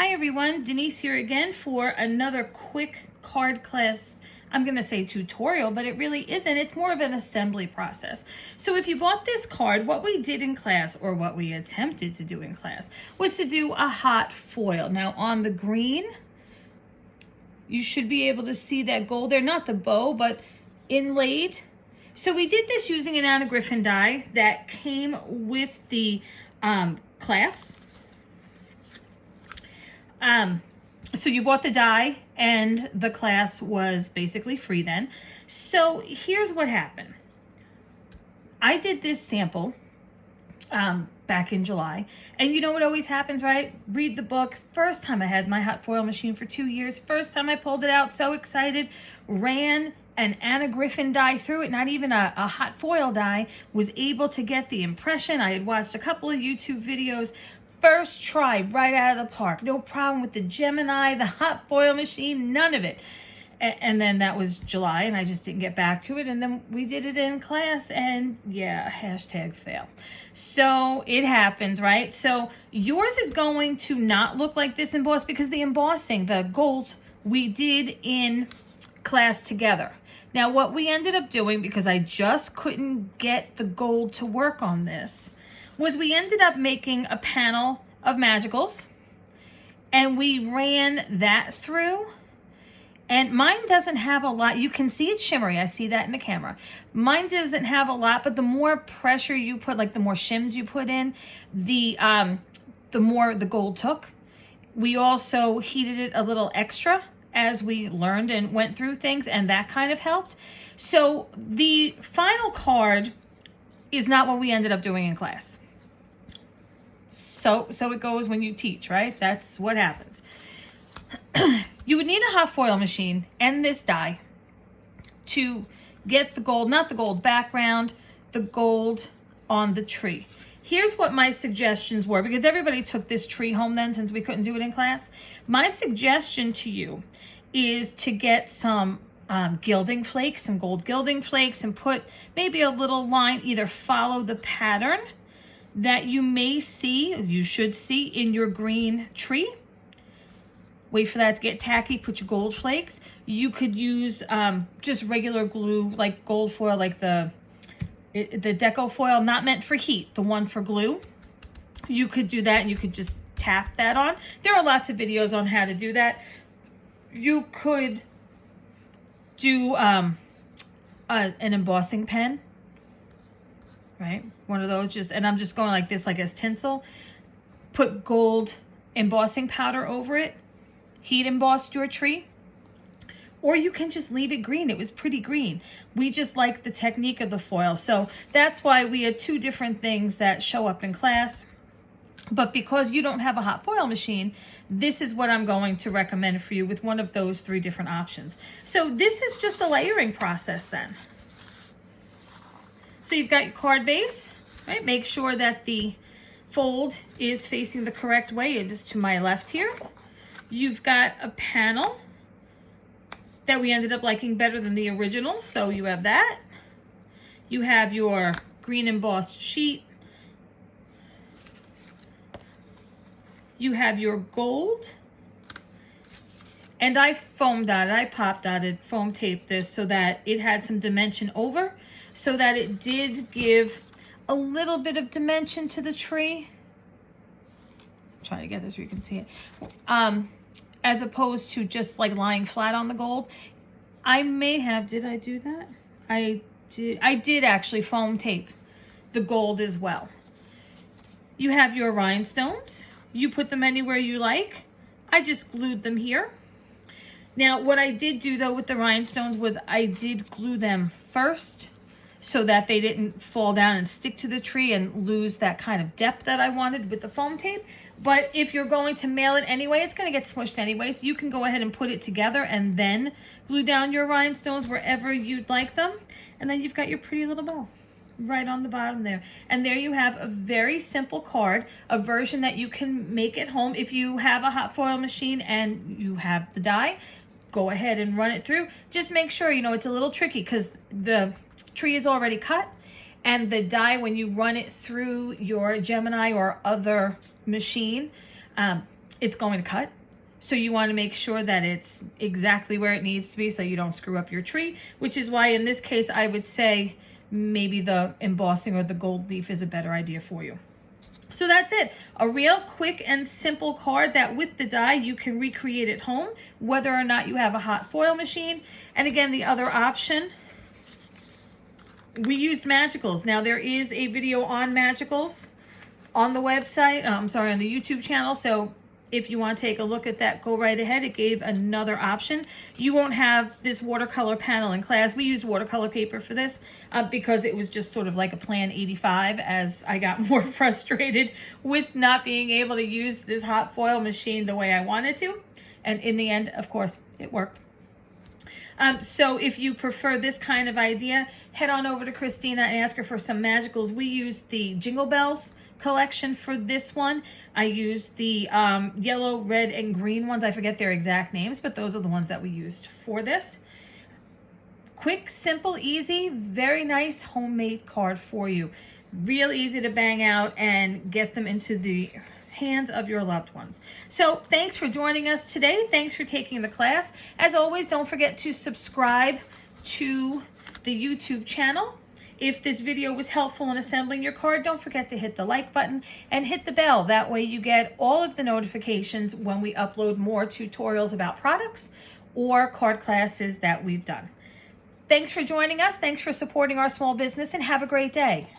Hi everyone, Denise here again for another quick card class. I'm going to say tutorial, but it really isn't. It's more of an assembly process. So if you bought this card, what we did in class, or what we attempted to do in class, was to do a hot foil. Now on the green, you should be able to see that gold there, not the bow, but inlaid. So we did this using an Anna Griffin die that came with the class. So you bought the die and the class was basically free then. So here's what happened. I did this sample back in July, and you know what always happens, right? Read the book. First time I had my hot foil machine for 2 years. First time I pulled it out, so excited, ran an Anna Griffin die through it, not even a hot foil die, was able to get the impression. I had watched a couple of YouTube videos. First try, right out of the park. No problem with the Gemini, the hot foil machine, none of it. And then that was July, and I just didn't get back to it. And then we did it in class, and yeah, hashtag fail. So it happens, right? So yours is going to not look like this embossed because the embossing, the gold, we did in class together. Now, what we ended up doing, because I just couldn't get the gold to work on this, was we ended up making a panel of magicals, and we ran that through. And mine doesn't have a lot. You can see it's shimmery. I see that in the camera. Mine doesn't have a lot, but the more pressure you put, like the more shims you put in, the more the gold took. We also heated it a little extra as we learned and went through things, and that kind of helped. So the final card is not what we ended up doing in class. So it goes when you teach, right? That's what happens. You would need a hot foil machine and this die to get the gold, not the gold background, the gold on the tree. Here's what my suggestions were, because everybody took this tree home then since we couldn't do it in class. My suggestion to you is to get some gilding flakes, some gold gilding flakes, and put maybe a little line, either follow the pattern that you may see, you should see in your green tree. Wait for that to get tacky, put your gold flakes. You could use just regular glue, like gold foil, like the deco foil, not meant for heat, the one for glue. You could do that, and you could just tap that on. There are lots of videos on how to do that. You could do an embossing pen, right? One of those, just, and I'm just going like this, like as tinsel. Put gold embossing powder over it. Heat embossed your tree. Or you can just leave it green. It was pretty green. We just like the technique of the foil. So that's why we had two different things that show up in class. But because you don't have a hot foil machine, this is what I'm going to recommend for you with one of those three different options. So this is just a layering process then. So you've got your card base, right? Make sure that the fold is facing the correct way. It is to my left here. You've got a panel that we ended up liking better than the original, so you have that. You have your green embossed sheet. You have your gold. And I foam dotted, I pop dotted, foam taped this so that it had some dimension over, so that it did give a little bit of dimension to the tree. I'm trying to get this where you can see it. As opposed to just like lying flat on the gold. I may have, did I do that? I did actually foam tape the gold as well. You have your rhinestones. You put them anywhere you like. I just glued them here. Now, what I did do though with the rhinestones was I did glue them first so that they didn't fall down and stick to the tree and lose that kind of depth that I wanted with the foam tape. But if you're going to mail it anyway, it's going to get smushed anyway, so you can go ahead and put it together and then glue down your rhinestones wherever you'd like them. And then you've got your pretty little bow right on the bottom there. And there you have a very simple card, a version that you can make at home. If you have a hot foil machine and you have the die, go ahead and run it through. Just make sure, it's a little tricky because the tree is already cut, and the die, when you run it through your Gemini or other machine, it's going to cut. So you want to make sure that it's exactly where it needs to be so you don't screw up your tree, which is why in this case I would say maybe the embossing or the gold leaf is a better idea for you. So that's it. A real quick and simple card that with the die you can recreate at home, whether or not you have a hot foil machine. And again, the other option, we used Magicals. Now there is a video on Magicals on the website, on the YouTube channel. So if you want to take a look at that, go right ahead. It gave another option. You won't have this watercolor panel in class. We used watercolor paper for this because it was just sort of like a Plan 85 as I got more frustrated with not being able to use this hot foil machine the way I wanted to. And in the end, of course, it worked. So if you prefer this kind of idea, head on over to Christina and ask her for some Magicals. We used the Jingle Bells collection for this one. I used the yellow, red, and green ones. I forget their exact names, but those are the ones that we used for this. Quick, simple, easy, very nice homemade card for you. Real easy to bang out and get them into the hands of your loved ones. So thanks for joining us today. Thanks for taking the class. As always, don't forget to subscribe to the YouTube channel. If this video was helpful in assembling your card, don't forget to hit the like button and hit the bell. That way you get all of the notifications when we upload more tutorials about products or card classes that we've done. Thanks for joining us. Thanks for supporting our small business, and have a great day.